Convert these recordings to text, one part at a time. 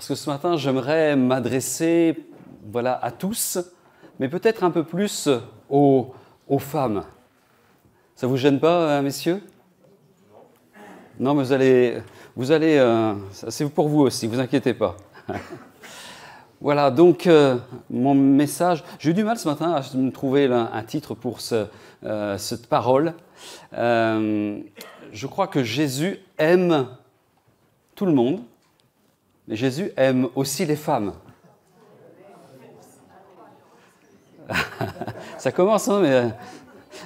parce que ce matin, j'aimerais m'adresser à tous, mais peut-être un peu plus aux femmes. Ça vous gêne pas, messieurs? Non, mais vous allez c'est pour vous aussi, vous inquiétez pas. Voilà, donc mon message, j'ai eu du mal ce matin à me trouver un titre pour cette parole. Je crois que Jésus aime tout le monde, mais Jésus aime aussi les femmes. Ça commence, hein, mais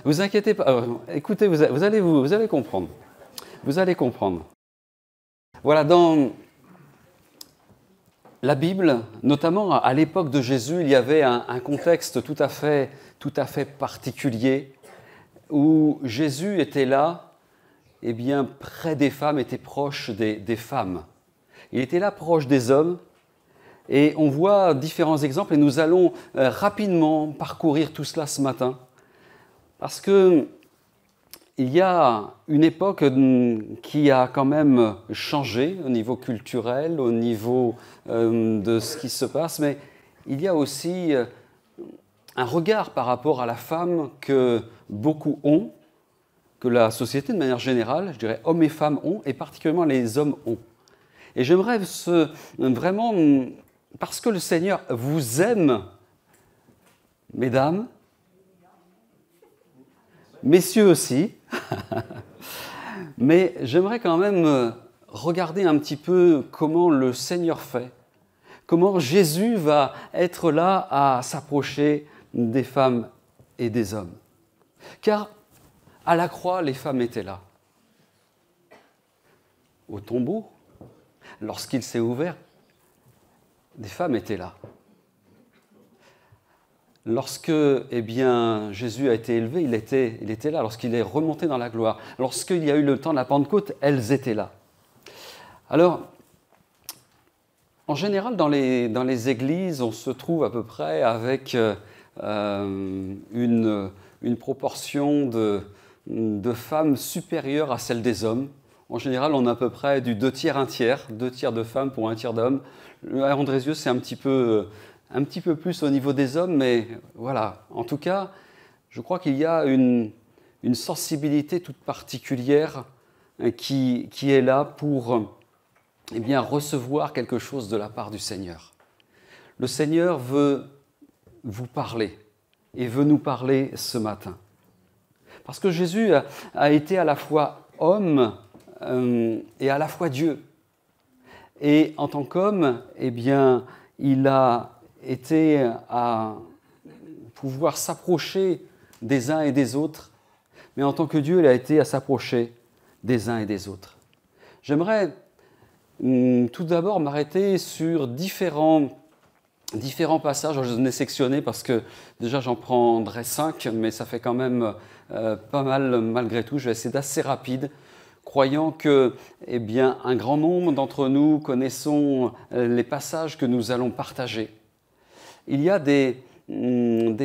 vous inquiétez pas. Écoutez, vous allez comprendre. Vous allez comprendre. Voilà, dans la Bible, notamment à l'époque de Jésus, il y avait un contexte tout à fait particulier où Jésus était là, et bien près des femmes, était proche des femmes. Il était là proche des hommes, et on voit différents exemples, et nous allons rapidement parcourir tout cela ce matin, parce que il y a une époque qui a quand même changé au niveau culturel, au niveau de ce qui se passe, mais il y a aussi un regard par rapport à la femme que beaucoup ont, que la société de manière générale, je dirais hommes et femmes ont, et particulièrement les hommes ont. Et j'aimerais vraiment, parce que le Seigneur vous aime, mesdames, messieurs aussi, mais j'aimerais quand même regarder un petit peu comment le Seigneur fait, comment Jésus va être là à s'approcher des femmes et des hommes. Car à la croix, les femmes étaient là. Au tombeau, lorsqu'il s'est ouvert, des femmes étaient là. Lorsque Jésus a été élevé, il était là. Lorsqu'il est remonté dans la gloire, lorsqu'il y a eu le temps de la Pentecôte, elles étaient là. Alors, en général, dans les églises, on se trouve à peu près avec une proportion de femmes supérieure à celle des hommes. En général, on a à peu près du 2 tiers, 1 tiers, 2 tiers de femmes pour 1 tiers d'hommes. À Andrézieux, c'est un petit peu plus au niveau des hommes, mais voilà. En tout cas, je crois qu'il y a une sensibilité toute particulière qui est là pour recevoir quelque chose de la part du Seigneur. Le Seigneur veut vous parler et veut nous parler ce matin. Parce que Jésus a été à la fois homme et à la fois Dieu. Et en tant qu'homme, il a été à pouvoir s'approcher des uns et des autres, mais en tant que Dieu, il a été à s'approcher des uns et des autres. J'aimerais tout d'abord m'arrêter sur différents passages. Je les ai sélectionnés parce que déjà j'en prendrai 5, mais ça fait quand même pas mal malgré tout. Je vais essayer d'assez rapide, croyant que un grand nombre d'entre nous connaissons les passages que nous allons partager. Il y a des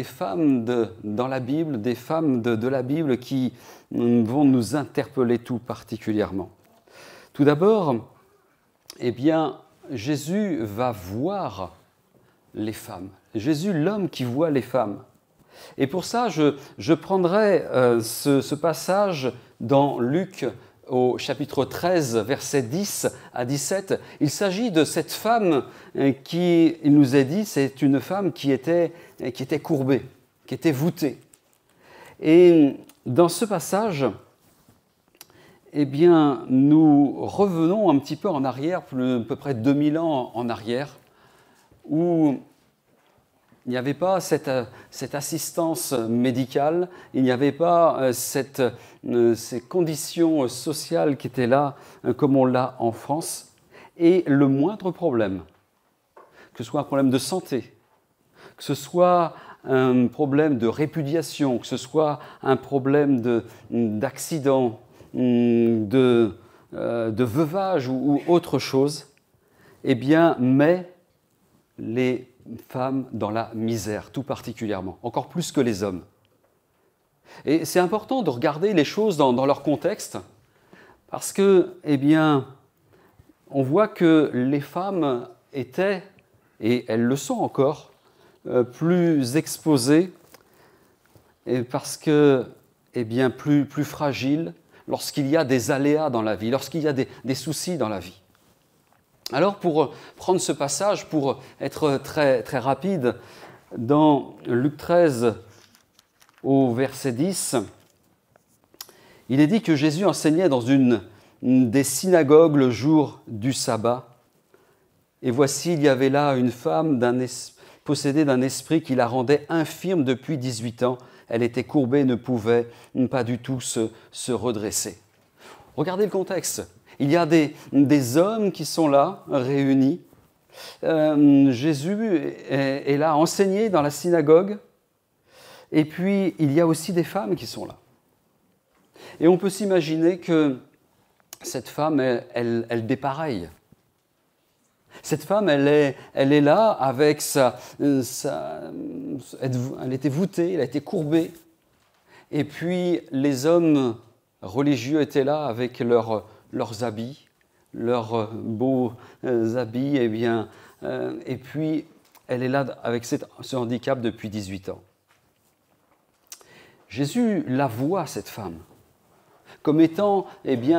femmes dans la Bible, des femmes de la Bible qui vont nous interpeller tout particulièrement. Tout d'abord, Jésus va voir les femmes. Jésus, l'homme qui voit les femmes. Et pour ça, je prendrai ce passage dans Luc au chapitre 13, versets 10 à 17. Il s'agit de cette femme qui, il nous est dit, c'est une femme qui était courbée, qui était voûtée. Et dans ce passage, nous revenons un petit peu en arrière, à peu près 2000 ans en arrière, où il n'y avait pas cette assistance médicale, il n'y avait pas ces conditions sociales qui étaient là, comme on l'a en France. Et le moindre problème, que ce soit un problème de santé, que ce soit un problème de répudiation, que ce soit un problème d'accident, de veuvage ou autre chose, met les femmes dans la misère, tout particulièrement, encore plus que les hommes. Et c'est important de regarder les choses dans leur contexte, parce que, on voit que les femmes étaient, et elles le sont encore, plus exposées et parce que, plus fragiles lorsqu'il y a des aléas dans la vie, lorsqu'il y a des soucis dans la vie. Alors, pour prendre ce passage, pour être très, très rapide, dans Luc 13, au verset 10, il est dit que Jésus enseignait dans une des synagogues le jour du sabbat. Et voici, il y avait là une femme possédée d'un esprit qui la rendait infirme depuis 18 ans. Elle était courbée et ne pouvait pas du tout se redresser. Regardez le contexte. Il y a des hommes qui sont là, réunis. Jésus est là, enseigné dans la synagogue. Et puis, il y a aussi des femmes qui sont là. Et on peut s'imaginer que cette femme, elle dépareille. Cette femme, elle est là avec elle était voûtée, elle a été courbée. Et puis, les hommes religieux étaient là avec leurs habits, leurs beaux habits. Et puis, elle est là avec ce handicap depuis 18 ans. Jésus la voit, cette femme, comme étant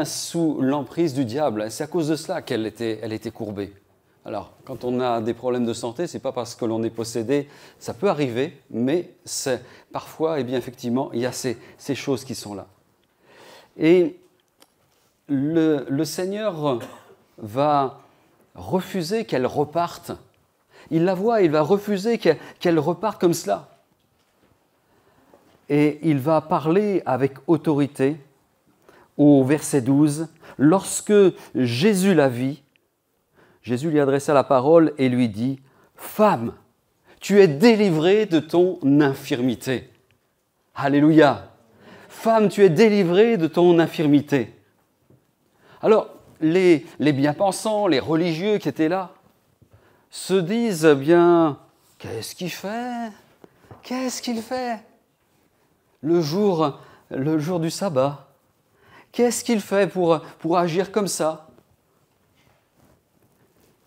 sous l'emprise du diable. C'est à cause de cela qu'elle était courbée. Alors, quand on a des problèmes de santé, ce n'est pas parce que l'on est possédé, ça peut arriver, mais parfois, effectivement, il y a ces choses qui sont là. Et le Seigneur va refuser qu'elle reparte. Il la voit, il va refuser qu'elle reparte comme cela. Et il va parler avec autorité au verset 12. Lorsque Jésus la vit, Jésus lui adressa la parole et lui dit « Femme, tu es délivrée de ton infirmité. » Alléluia. Femme, tu es délivrée de ton infirmité. Alors, les bien-pensants, les religieux qui étaient là, se disent qu'est-ce qu'il fait ? Qu'est-ce qu'il fait ? Le jour du sabbat. Qu'est-ce qu'il fait pour agir comme ça ?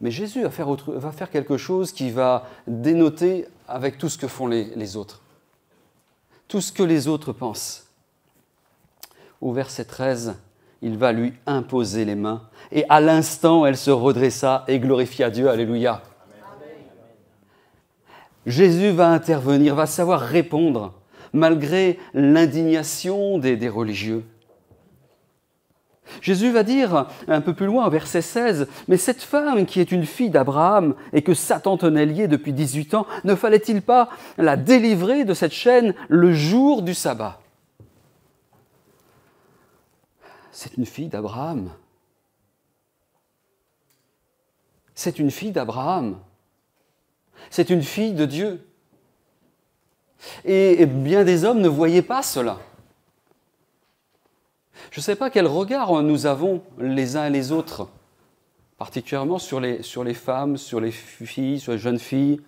Mais Jésus va faire quelque chose qui va dénoter avec tout ce que font les autres. Tout ce que les autres pensent. Au verset 13, il va lui imposer les mains. Et à l'instant, elle se redressa et glorifia Dieu. Alléluia. Amen. Jésus va intervenir, va savoir répondre, malgré l'indignation des religieux. Jésus va dire un peu plus loin, au verset 16, « Mais cette femme qui est une fille d'Abraham et que Satan tenait liée depuis 18 ans, ne fallait-il pas la délivrer de cette chaîne le jour du sabbat ?» C'est une fille d'Abraham. C'est une fille d'Abraham. C'est une fille de Dieu. Et bien des hommes ne voyaient pas cela. Je ne sais pas quel regard nous avons les uns et les autres, particulièrement sur les femmes, sur les filles, sur les jeunes filles.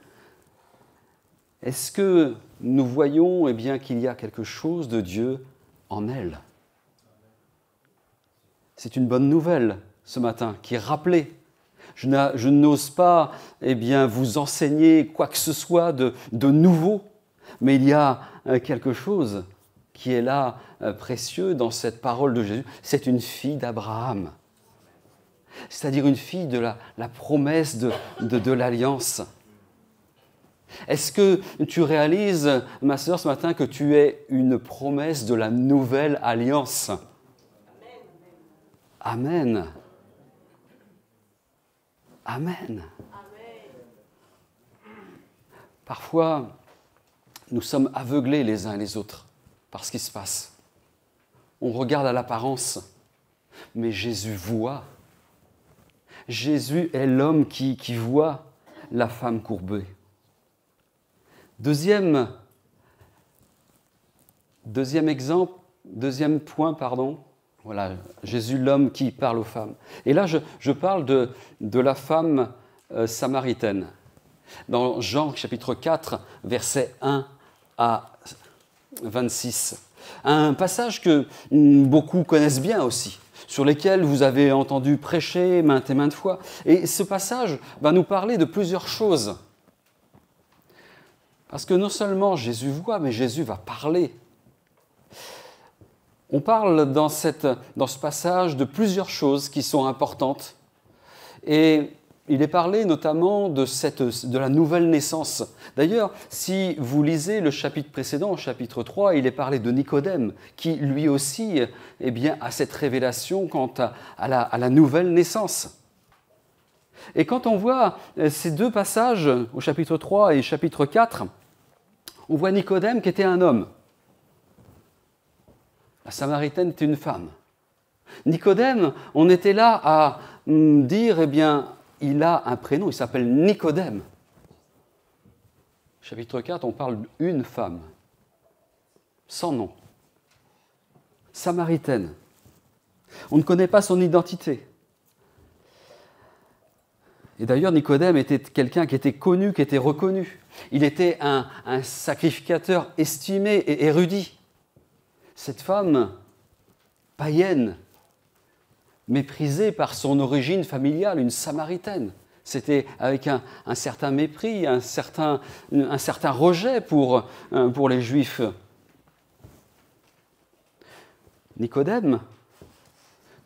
Est-ce que nous voyons qu'il y a quelque chose de Dieu en elles ? C'est une bonne nouvelle ce matin qui est rappelée. Je n'ose pas vous enseigner quoi que ce soit de nouveau, mais il y a quelque chose qui est là, précieux dans cette parole de Jésus. C'est une fille d'Abraham. C'est-à-dire une fille de la promesse de l'alliance. Est-ce que tu réalises, ma sœur, ce matin, que tu es une promesse de la nouvelle alliance ? Amen. Amen. Parfois, nous sommes aveuglés les uns et les autres par ce qui se passe. On regarde à l'apparence, mais Jésus voit. Jésus est l'homme qui voit la femme courbée. Deuxième point, voilà, Jésus, l'homme qui parle aux femmes. Et là, je parle de la femme samaritaine. Dans Jean chapitre 4, versets 1 à 26. Un passage que beaucoup connaissent bien aussi. sur lesquels vous avez entendu prêcher maintes et maintes fois. Et ce passage va nous parler de plusieurs choses. Parce que non seulement Jésus voit, mais Jésus va parler. On parle dans ce passage de plusieurs choses qui sont importantes. Et il est parlé notamment de la nouvelle naissance. D'ailleurs, si vous lisez le chapitre précédent, chapitre 3, il est parlé de Nicodème, qui lui aussi a cette révélation quant à la nouvelle naissance. Et quand on voit ces deux passages, au chapitre 3 et chapitre 4, on voit Nicodème qui était un homme. La Samaritaine était une femme. Nicodème, on était là à dire, il a un prénom, il s'appelle Nicodème. Chapitre 4, on parle d'une femme, sans nom, Samaritaine. On ne connaît pas son identité. Et d'ailleurs, Nicodème était quelqu'un qui était connu, qui était reconnu. Il était un sacrificateur estimé et érudit. Cette femme païenne, méprisée par son origine familiale, une Samaritaine. C'était avec un certain mépris, un certain rejet pour les Juifs. Nicodème,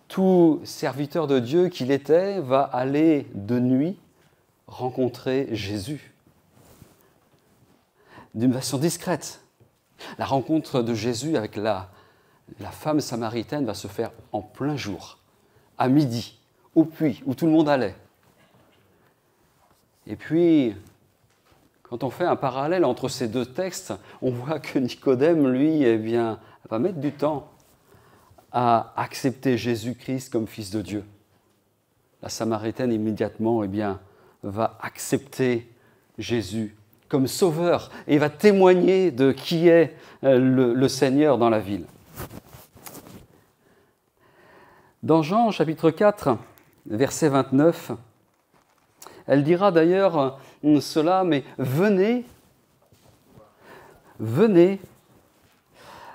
tout serviteur de Dieu qu'il était, va aller de nuit rencontrer Jésus. D'une façon discrète. La rencontre de Jésus avec la femme samaritaine va se faire en plein jour, à midi, au puits, où tout le monde allait. Et puis, quand on fait un parallèle entre ces deux textes, on voit que Nicodème, lui, va mettre du temps à accepter Jésus-Christ comme Fils de Dieu. La Samaritaine, immédiatement, va accepter Jésus comme sauveur et va témoigner de qui est le Seigneur dans la ville. Dans Jean, chapitre 4, verset 29, elle dira d'ailleurs cela, mais venez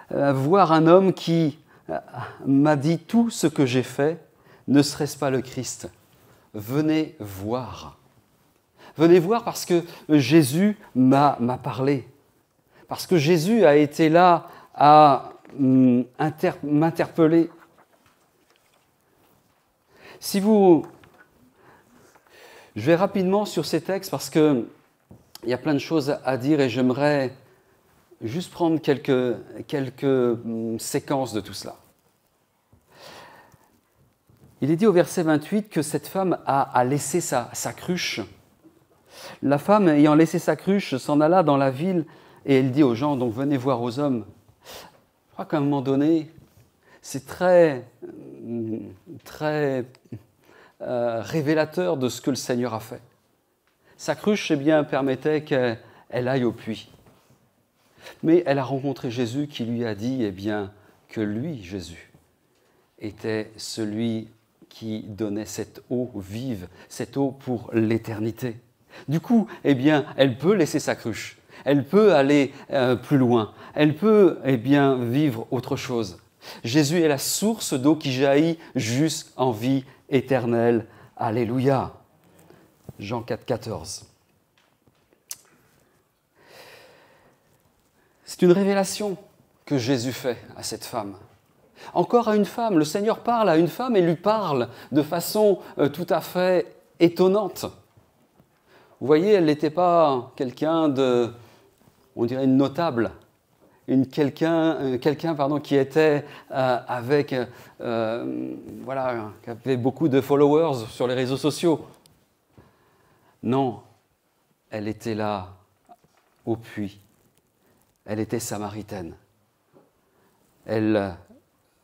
voir un homme qui m'a dit tout ce que j'ai fait, ne serait-ce pas le Christ? Venez voir. Venez voir parce que Jésus m'a parlé. Parce que Jésus a été là à m'interpeller. Je vais rapidement sur ces textes parce qu'il y a plein de choses à dire et j'aimerais juste prendre quelques séquences de tout cela. Il est dit au verset 28 que cette femme a laissé sa cruche. La femme, ayant laissé sa cruche, s'en alla dans la ville et elle dit aux gens, donc venez voir aux hommes. Je crois qu'à un moment donné, c'est très révélateur de ce que le Seigneur a fait. Sa cruche, permettait qu'elle aille au puits. Mais elle a rencontré Jésus qui lui a dit, que lui, Jésus, était celui qui donnait cette eau vive, cette eau pour l'éternité. Du coup, elle peut laisser sa cruche, elle peut aller plus loin, elle peut vivre autre chose. Jésus est la source d'eau qui jaillit jusqu'en vie éternelle. Alléluia. Jean 4, 14. C'est une révélation que Jésus fait à cette femme. Encore à une femme, le Seigneur parle à une femme et lui parle de façon tout à fait étonnante. Vous voyez, elle n'était pas quelqu'un de, on dirait une notable, quelqu'un qui était qui avait beaucoup de followers sur les réseaux sociaux. Non, elle était là au puits. Elle était samaritaine. Elle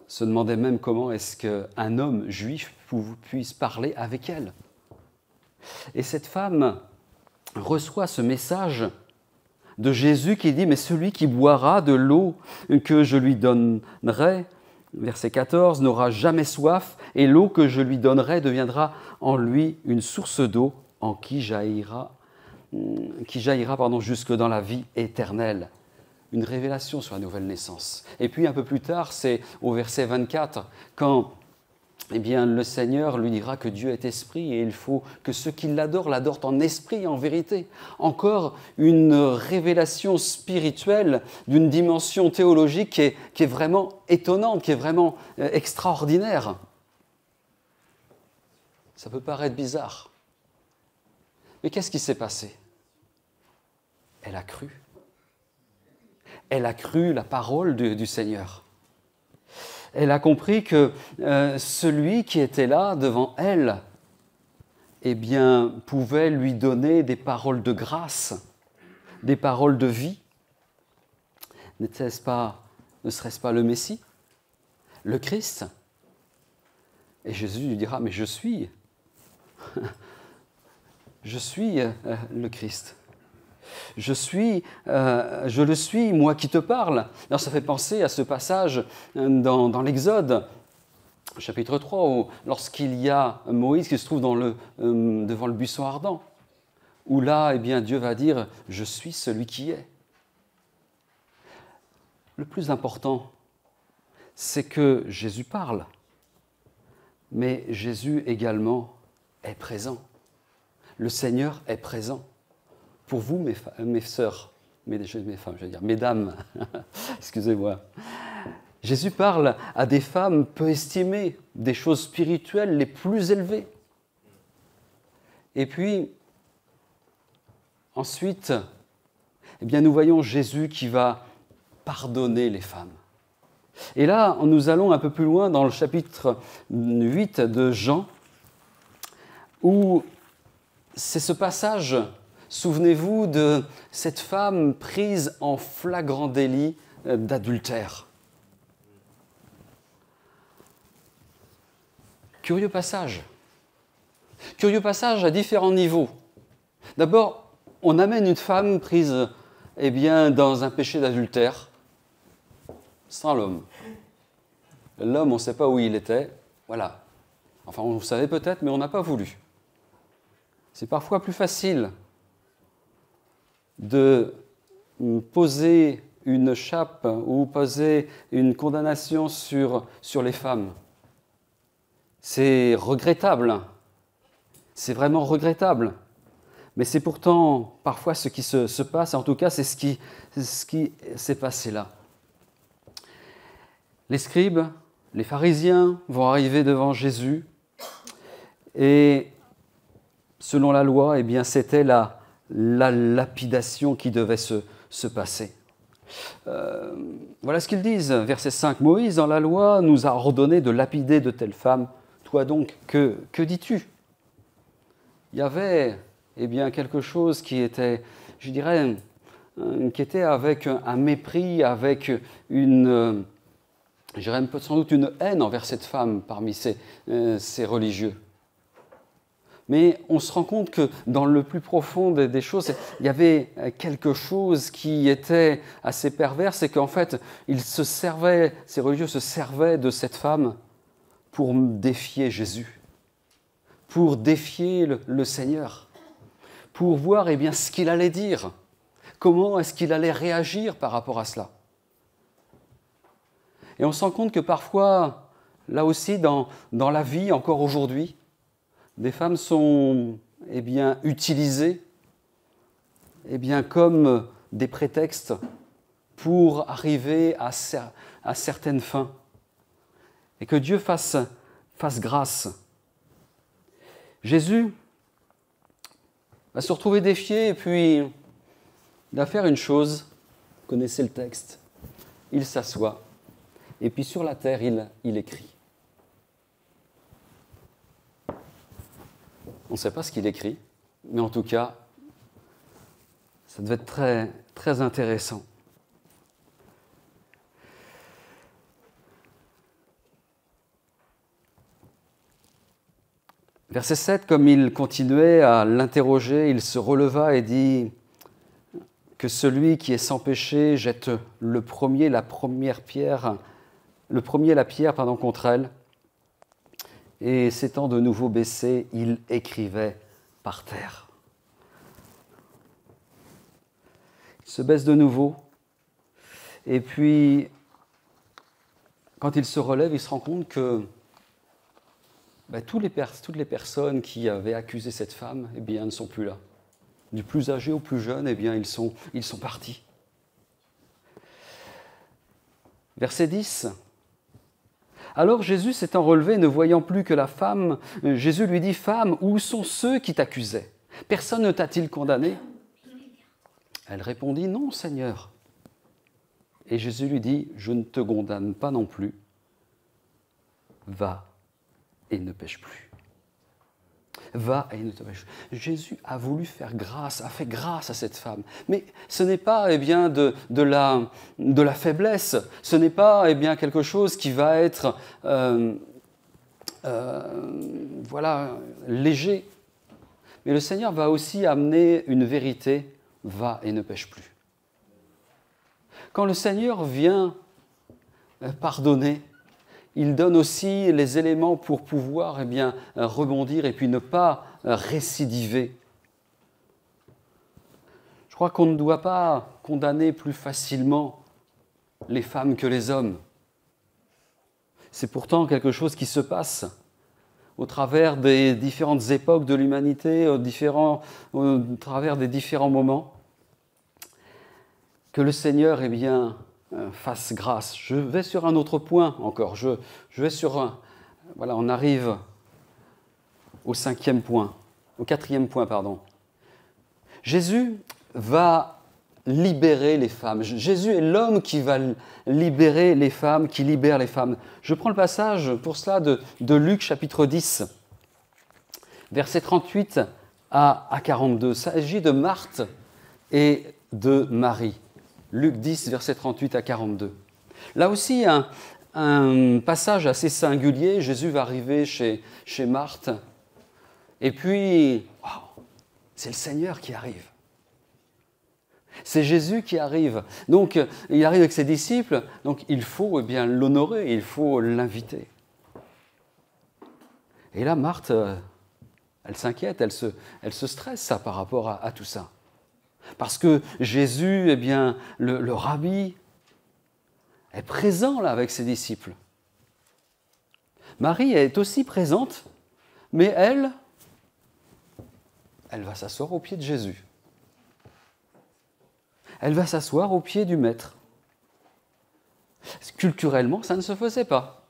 se demandait même comment est-ce qu'un homme juif puisse parler avec elle. Et cette femme reçoit ce message de Jésus qui dit « Mais celui qui boira de l'eau que je lui donnerai, verset 14, n'aura jamais soif, et l'eau que je lui donnerai deviendra en lui une source d'eau en qui jaillira jusque dans la vie éternelle. » Une révélation sur la nouvelle naissance. Et puis un peu plus tard, c'est au verset 24, quand eh bien, le Seigneur lui dira que Dieu est esprit et il faut que ceux qui l'adorent en esprit et en vérité. Encore une révélation spirituelle d'une dimension théologique qui est vraiment étonnante, qui est vraiment extraordinaire. Ça peut paraître bizarre. Mais qu'est-ce qui s'est passé? Elle a cru. Elle a cru la parole du Seigneur. Elle a compris que celui qui était là devant elle, eh bien, pouvait lui donner des paroles de grâce, des paroles de vie. Ne serait-ce pas le Messie, le Christ? Et Jésus lui dira, mais je suis le Christ. Je le suis, moi qui te parle. Alors ça fait penser à ce passage dans l'Exode, chapitre 3, où lorsqu'il y a Moïse qui se trouve devant le buisson ardent, où là, eh bien, Dieu va dire « Je suis celui qui est ». Le plus important, c'est que Jésus parle, mais Jésus également est présent. Le Seigneur est présent. Pour vous, mes sœurs, mes femmes, je veux dire, mesdames, excusez-moi. Jésus parle à des femmes peu estimées, des choses spirituelles les plus élevées. Et puis, ensuite, eh bien, nous voyons Jésus qui va pardonner les femmes. Et là, nous allons un peu plus loin dans le chapitre 8 de Jean, où c'est ce passage, souvenez-vous de cette femme prise en flagrant délit d'adultère. Curieux passage à différents niveaux. D'abord, on amène une femme prise eh bien, dans un péché d'adultère sans l'homme. L'homme, on ne sait pas où il était, voilà. Enfin, on le savait peut-être, mais on n'a pas voulu. C'est parfois plus facile de poser une chape ou poser une condamnation sur les femmes. C'est regrettable, c'est vraiment regrettable. Mais c'est pourtant parfois ce qui se passe, en tout cas c'est ce qui s'est passé là. Les scribes, les pharisiens vont arriver devant Jésus et selon la loi, eh bien, c'était la lapidation qui devait se passer. Voilà ce qu'ils disent, verset 5. « Moïse, dans la loi, nous a ordonné de lapider de telles femmes. Toi donc, que dis-tu » Il y avait eh bien, quelque chose qui était, je dirais, qui était avec un mépris, avec une, je dirais sans doute une haine envers cette femme parmi ces religieux. Mais on se rend compte que dans le plus profond des choses, il y avait quelque chose qui était assez pervers, c'est qu'en fait, ces religieux se servaient de cette femme pour défier Jésus, pour défier le Seigneur, pour voir eh bien, ce qu'il allait dire, comment est-ce qu'il allait réagir par rapport à cela. Et on se rend compte que parfois, là aussi, dans la vie, encore aujourd'hui, des femmes sont eh bien, utilisées eh bien, comme des prétextes pour arriver à certaines fins. Et que Dieu fasse grâce. Jésus va se retrouver défié et puis il va faire une chose. Vous connaissez le texte. Il s'assoit et puis sur la terre, il écrit. On ne sait pas ce qu'il écrit, mais en tout cas, ça devait être très, très intéressant. Verset 7, comme il continuait à l'interroger, il se releva et dit que celui qui est sans péché jette la pierre contre elle. Et s'étant de nouveau baissé, il écrivait par terre. Il se baisse de nouveau. Et puis, quand il se relève, il se rend compte que toutes les personnes qui avaient accusé cette femme, eh bien, ne sont plus là. Du plus âgé au plus jeune, eh bien, ils sont partis. Verset 10. Alors Jésus s'étant relevé, ne voyant plus que la femme, Jésus lui dit, « Femme, où sont ceux qui t'accusaient? Personne ne t'a-t-il condamné ?» Elle répondit, « Non, Seigneur. » Et Jésus lui dit, « Je ne te condamne pas non plus. Va et ne pêche plus. » Va et ne te pêche plus. Jésus a voulu faire grâce, a fait grâce à cette femme. Mais ce n'est pas bien, de la faiblesse, ce n'est pas bien, quelque chose qui va être léger. Mais le Seigneur va aussi amener une vérité, va et ne pêche plus. Quand le Seigneur vient pardonner, il donne aussi les éléments pour pouvoir rebondir et puis ne pas récidiver. Je crois qu'on ne doit pas condamner plus facilement les femmes que les hommes. C'est pourtant quelque chose qui se passe au travers des différentes époques de l'humanité, au travers des différents moments. Que le Seigneur fasse grâce. Je vais sur un autre point encore. Je vais sur on arrive au quatrième point, pardon. Jésus va libérer les femmes. Jésus est l'homme qui va libérer les femmes, qui libère les femmes. Je prends le passage pour cela de Luc chapitre 10, versets 38 à 42. Il s'agit de Marthe et de Marie. Luc 10, versets 38 à 42. Là aussi, un passage assez singulier. Jésus va arriver chez Marthe. Et puis, c'est le Seigneur qui arrive. C'est Jésus qui arrive. Donc, il arrive avec ses disciples. Donc, il faut l'honorer, il faut l'inviter. Et là, Marthe, elle s'inquiète, elle se stresse par rapport à tout ça. Parce que Jésus, le rabbi, est présent là avec ses disciples. Marie est aussi présente, mais elle va s'asseoir au pied de Jésus. Elle va s'asseoir au pied du Maître. Culturellement, ça ne se faisait pas.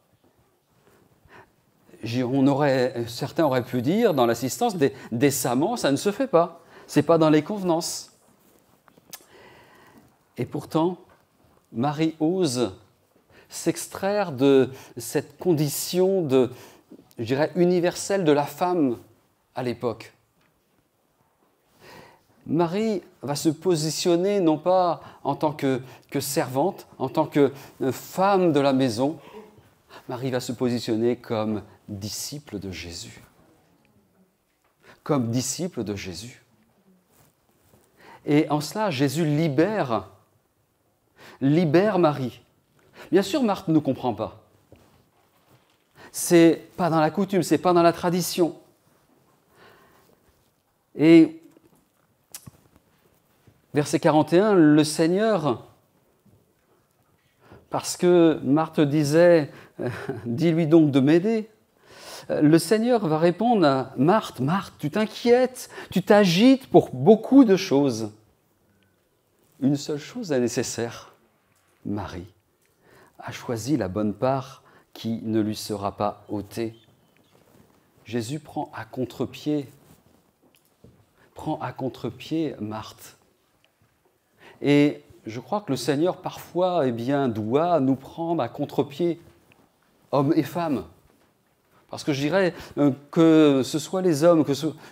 Certains auraient pu dire, dans l'assistance, décemment, ça ne se fait pas. Ce n'est pas dans les convenances. Et pourtant, Marie ose s'extraire de cette condition universelle de la femme à l'époque. Marie va se positionner non pas en tant que servante, en tant que femme de la maison. Marie va se positionner comme disciple de Jésus. Comme disciple de Jésus. Et en cela, Jésus libère Marie. Bien sûr, Marthe ne comprend pas. C'est pas dans la coutume, c'est pas dans la tradition. Et verset 41, le Seigneur, parce que Marthe disait, dis-lui donc de m'aider, le Seigneur va répondre à Marthe, Marthe, tu t'inquiètes, tu t'agites pour beaucoup de choses. Une seule chose est nécessaire. Marie a choisi la bonne part qui ne lui sera pas ôtée. Jésus prend à contre-pied Marthe. Et je crois que le Seigneur, parfois, doit nous prendre à contre-pied, hommes et femmes. Parce que je dirais que ce soit les hommes,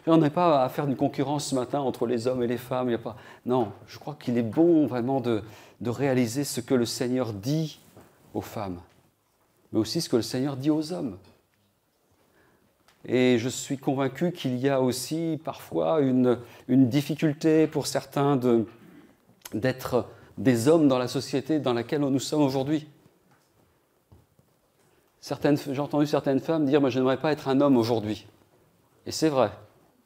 on n'est pas à faire une concurrence ce matin entre les hommes et les femmes. Non, je crois qu'il est bon vraiment de réaliser ce que le Seigneur dit aux femmes, mais aussi ce que le Seigneur dit aux hommes. Et je suis convaincu qu'il y a aussi parfois une difficulté pour certains d'être des hommes dans la société dans laquelle nous sommes aujourd'hui. J'ai entendu certaines femmes dire « moi je n'aimerais pas être un homme aujourd'hui ». Et c'est vrai.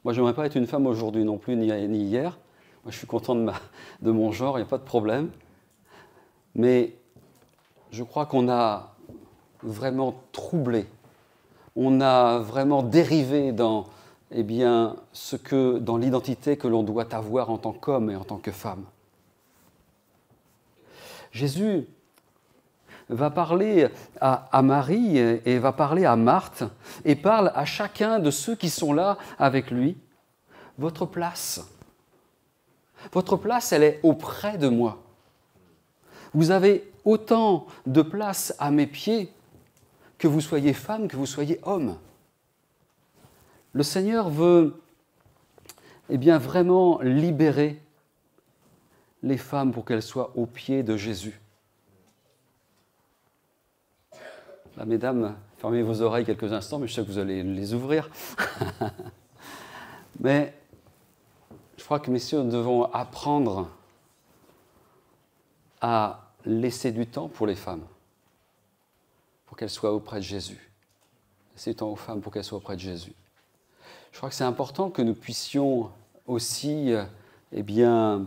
Moi je n'aimerais pas être une femme aujourd'hui non plus, ni hier. Moi je suis content de mon genre, il n'y a pas de problème. Mais je crois qu'on a vraiment troublé on a vraiment dérivé dans, dans l'identité que l'on doit avoir en tant qu'homme et en tant que femme. Jésus va parler à Marie et va parler à Marthe et parle à chacun de ceux qui sont là avec lui. Votre place, elle est auprès de moi. Vous avez autant de place à mes pieds que vous soyez femme, que vous soyez homme. Le Seigneur veut vraiment libérer les femmes pour qu'elles soient aux pieds de Jésus. Là, mesdames, fermez vos oreilles quelques instants, mais je sais que vous allez les ouvrir. Mais je crois que, messieurs, nous devons apprendre à laisser du temps pour les femmes, pour qu'elles soient auprès de Jésus. Laisser du temps aux femmes pour qu'elles soient auprès de Jésus. Je crois que c'est important que nous puissions aussi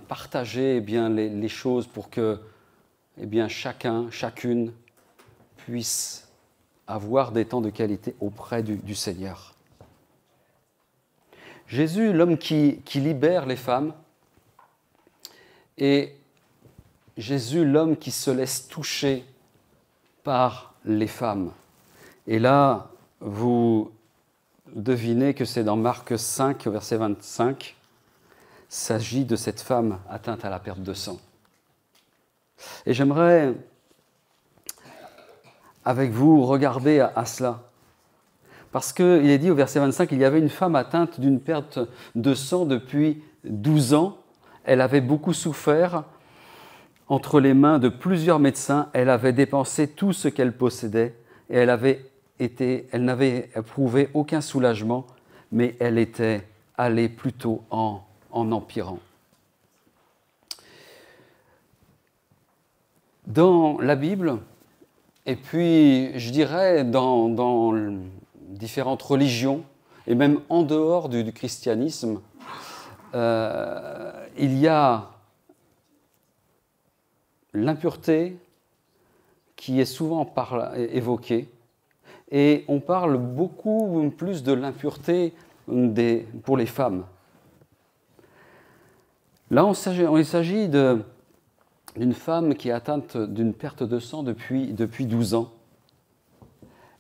partager les choses pour que chacun, chacune puisse avoir des temps de qualité auprès du Seigneur. Jésus, l'homme qui libère les femmes, et Jésus, l'homme qui se laisse toucher par les femmes. Et là, vous devinez que c'est dans Marc 5, verset 25, il s'agit de cette femme atteinte à la perte de sang. Et j'aimerais, avec vous, regarder à cela. Parce qu'il est dit au verset 25, il y avait une femme atteinte d'une perte de sang depuis 12 ans. Elle avait beaucoup souffert entre les mains de plusieurs médecins. Elle avait dépensé tout ce qu'elle possédait et elle n'avait éprouvé aucun soulagement, mais elle était allée plutôt en empirant. Dans la Bible, et puis je dirais dans différentes religions, et même en dehors du christianisme, il y a l'impureté qui est souvent évoquée, et on parle beaucoup plus de l'impureté pour les femmes. Là, il s'agit d'une femme qui est atteinte d'une perte de sang depuis 12 ans.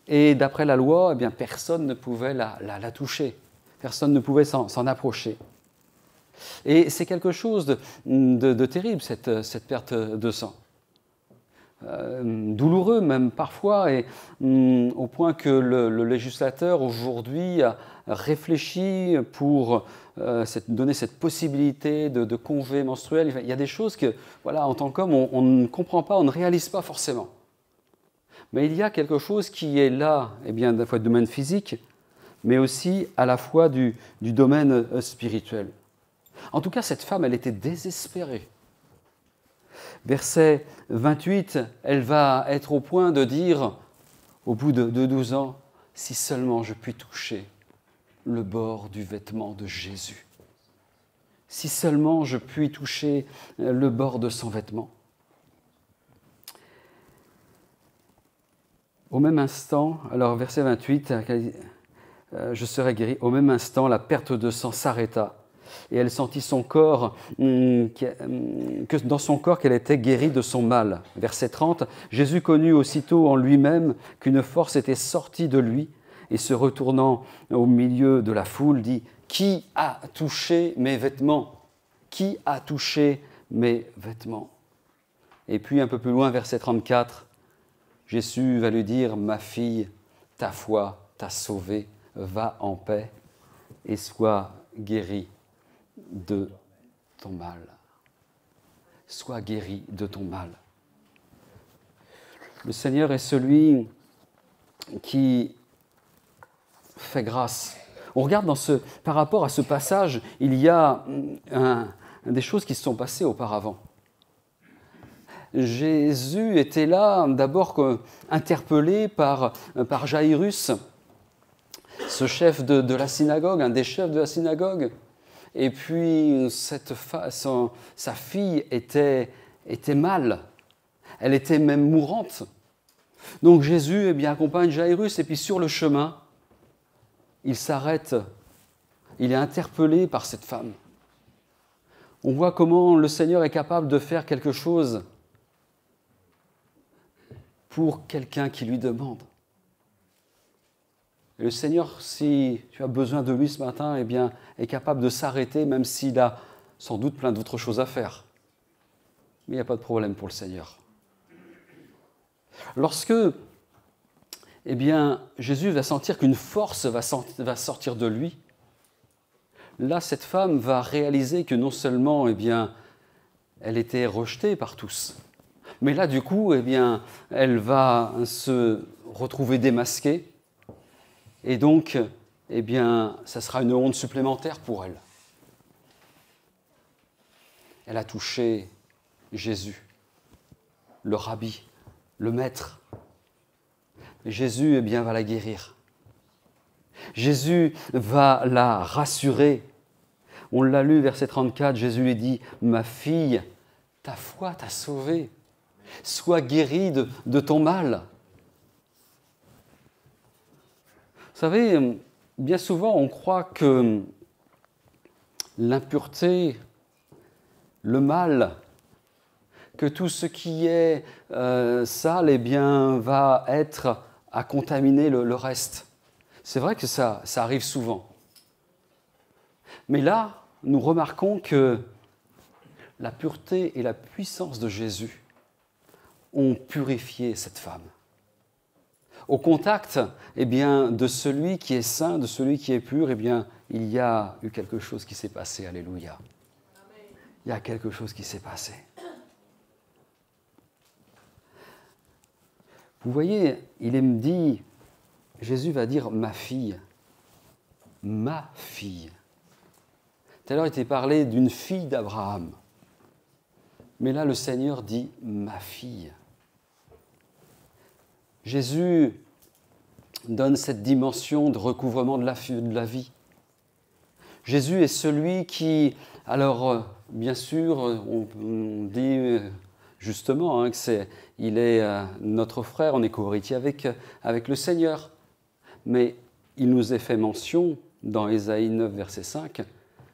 Et d'après la loi, personne ne pouvait la toucher. Personne ne pouvait s'en approcher. Et c'est quelque chose de terrible, cette perte de sang. Douloureux même parfois, et au point que le législateur aujourd'hui a réfléchi pour donner cette possibilité de congé menstruel. Il y a des choses que, en tant qu'homme, on ne comprend pas, on ne réalise pas forcément. Mais il y a quelque chose qui est là, à la fois du domaine physique, mais aussi à la fois du domaine spirituel. En tout cas, cette femme, elle était désespérée. Verset 28, elle va être au point de dire, au bout de 12 ans, « Si seulement je puis toucher le bord du vêtement de Jésus. Si seulement je puis toucher le bord de son vêtement. » Au même instant, alors verset 28, je serai guéri. Au même instant, la perte de sang s'arrêta et elle sentit que dans son corps qu'elle était guérie de son mal. Verset 30, Jésus connut aussitôt en lui-même qu'une force était sortie de lui et se retournant au milieu de la foule dit « Qui a touché mes vêtements ? Qui a touché mes vêtements ?» Et puis un peu plus loin, verset 34, Jésus va lui dire « Ma fille, ta foi t'a sauvée, va en paix et sois guérie de ton mal. » Sois guérie de ton mal. Le Seigneur est celui qui fait grâce. On regarde par rapport à ce passage, il y a des choses qui se sont passées auparavant. Jésus était là d'abord interpellé par Jairus, ce chef de la synagogue, un des chefs de la synagogue. Et puis sa fille était mal, elle était même mourante. Donc Jésus accompagne Jairus et puis sur le chemin, il s'arrête, il est interpellé par cette femme. On voit comment le Seigneur est capable de faire quelque chose pour quelqu'un qui lui demande. Et le Seigneur, si tu as besoin de lui ce matin, eh bien, est capable de s'arrêter, même s'il a sans doute plein d'autres choses à faire. Mais il n'y a pas de problème pour le Seigneur. Lorsque eh bien, Jésus va sentir qu'une force va sortir de lui, là, cette femme va réaliser que non seulement eh bien, elle était rejetée par tous, mais là, du coup, eh bien, elle va se retrouver démasquée. Et donc, eh bien, ça sera une honte supplémentaire pour elle. Elle a touché Jésus, le rabbi, le maître. Et Jésus, eh bien, va la guérir. Jésus va la rassurer. On l'a lu, verset 34, Jésus lui dit « Ma fille, ta foi t'a sauvée. Sois guérie de ton mal. » Vous savez, bien souvent, on croit que l'impureté, le mal, que tout ce qui est sale, eh bien, va être à contaminer le reste. C'est vrai que ça arrive souvent. Mais là, nous remarquons que la pureté et la puissance de Jésus ont purifié cette femme. Au contact eh bien, de celui qui est saint, de celui qui est pur, eh bien, il y a eu quelque chose qui s'est passé. Alléluia. Il y a quelque chose qui s'est passé. Vous voyez, il est dit, Jésus va dire « ma fille ». Ma fille. Tout à l'heure, il était parlé d'une fille d'Abraham. Mais là, le Seigneur dit « ma fille ». Jésus donne cette dimension de recouvrement de la vie. Jésus est celui qui, alors bien sûr, on dit justement il est notre frère, on est co-héritier avec le Seigneur. Mais il nous est fait mention dans Ésaïe 9, verset 5,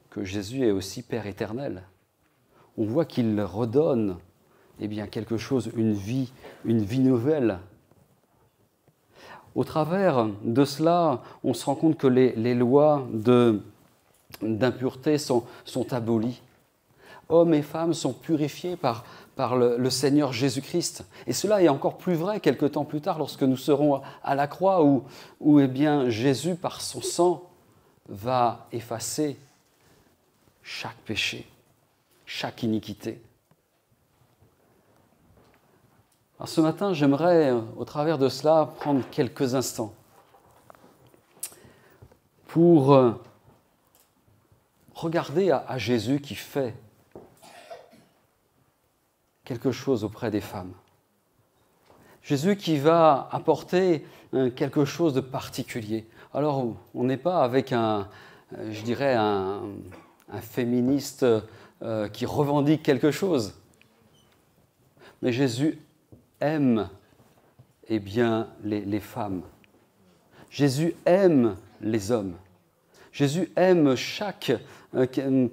que Jésus est aussi Père éternel. On voit qu'il redonne eh bien, quelque chose, une vie nouvelle. Au travers de cela, on se rend compte que les lois d'impureté sont abolies. Hommes et femmes sont purifiés par le Seigneur Jésus-Christ. Et cela est encore plus vrai quelque temps plus tard, lorsque nous serons à la croix, où eh bien, Jésus, par son sang, va effacer chaque péché, chaque iniquité. Alors ce matin, j'aimerais, au travers de cela, prendre quelques instants pour regarder à Jésus qui fait quelque chose auprès des femmes. Jésus qui va apporter quelque chose de particulier. Alors, on n'est pas avec un féministe qui revendique quelque chose. Mais Jésus aime eh bien, les femmes. Jésus aime les hommes. Jésus aime chaque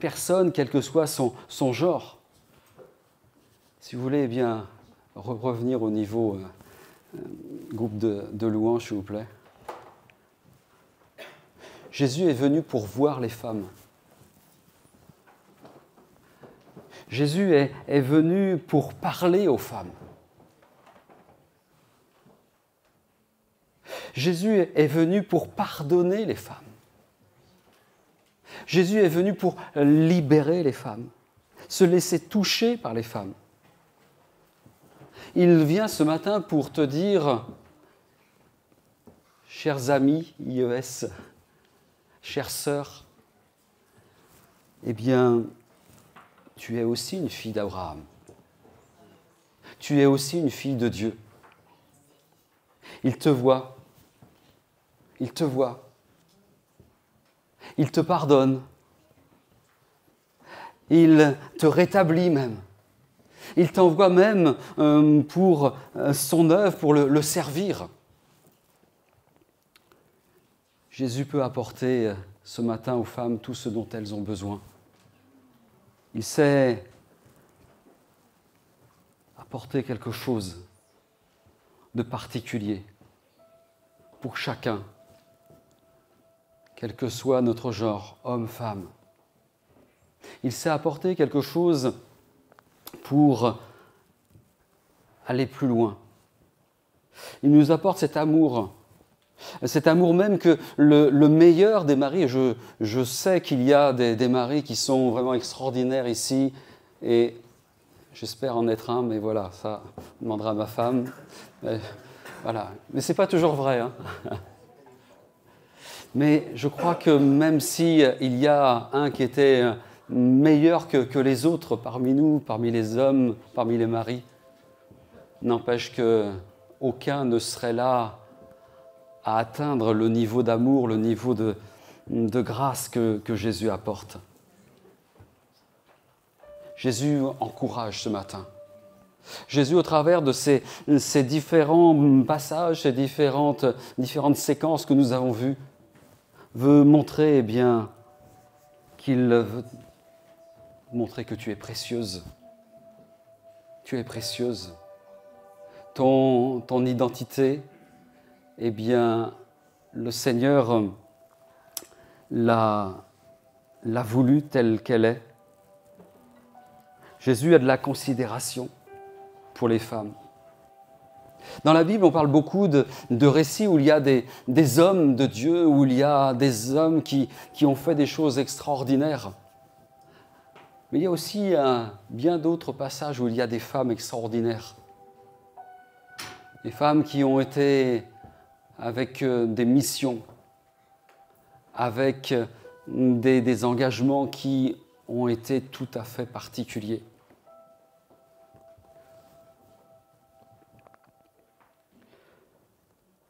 personne, quel que soit son genre. Si vous voulez eh bien, revenir au niveau groupe de louanges, s'il vous plaît. Jésus est venu pour voir les femmes. Jésus est venu pour parler aux femmes. Jésus est venu pour pardonner les femmes. Jésus est venu pour libérer les femmes, se laisser toucher par les femmes. Il vient ce matin pour te dire, chers amis IES, chères sœurs, eh bien, tu es aussi une fille d'Abraham. Tu es aussi une fille de Dieu. Il te voit. Il te voit. Il te pardonne. Il te rétablit même. Il t'envoie même pour son œuvre, pour le servir. Jésus peut apporter ce matin aux femmes tout ce dont elles ont besoin. Il sait apporter quelque chose de particulier pour chacun, quel que soit notre genre, homme, femme. Il sait apporter quelque chose pour aller plus loin. Il nous apporte cet amour même que le meilleur des maris, je sais qu'il y a des maris qui sont vraiment extraordinaires ici, et j'espère en être un, mais voilà, ça demandera à ma femme. Voilà. Mais ce n'est pas toujours vrai, hein. Mais je crois que même s'il y a un qui était meilleur que les autres parmi nous, parmi les hommes, parmi les maris, n'empêche qu'aucun ne serait là à atteindre le niveau d'amour, le niveau de grâce que Jésus apporte. Jésus encourage ce matin. Jésus, au travers de ces différents passages, ces différentes séquences que nous avons vues, veut montrer qu'il veut montrer que tu es précieuse. Tu es précieuse. Ton identité, le Seigneur l'a voulu telle qu'elle est. Jésus a de la considération pour les femmes. Dans la Bible, on parle beaucoup de récits où il y a des hommes de Dieu, où il y a des hommes qui ont fait des choses extraordinaires. Mais il y a aussi bien d'autres passages où il y a des femmes extraordinaires. Des femmes qui ont été avec des missions, avec des engagements qui ont été tout à fait particuliers.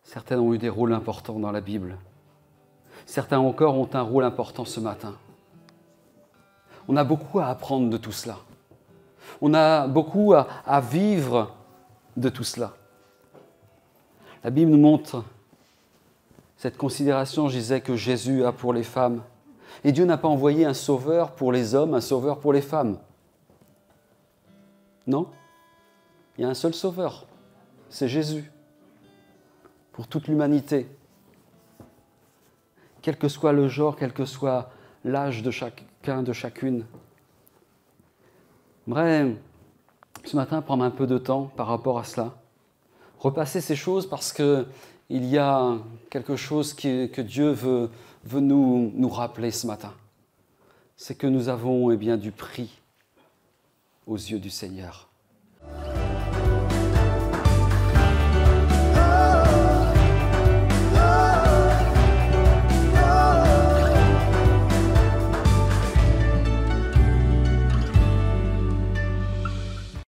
Certaines ont eu des rôles importants dans la Bible. Certains encore ont un rôle important ce matin. On a beaucoup à apprendre de tout cela. On a beaucoup à vivre de tout cela. La Bible nous montre cette considération, je disais, que Jésus a pour les femmes. Et Dieu n'a pas envoyé un sauveur pour les hommes, un sauveur pour les femmes. Non, il y a un seul sauveur, c'est Jésus. Pour toute l'humanité, quel que soit le genre, quel que soit l'âge de chacun, de chacune. J'aimerais ce matin prendre un peu de temps par rapport à cela, repasser ces choses parce qu'il y a quelque chose que Dieu veut nous rappeler ce matin. C'est que nous avons du prix aux yeux du Seigneur.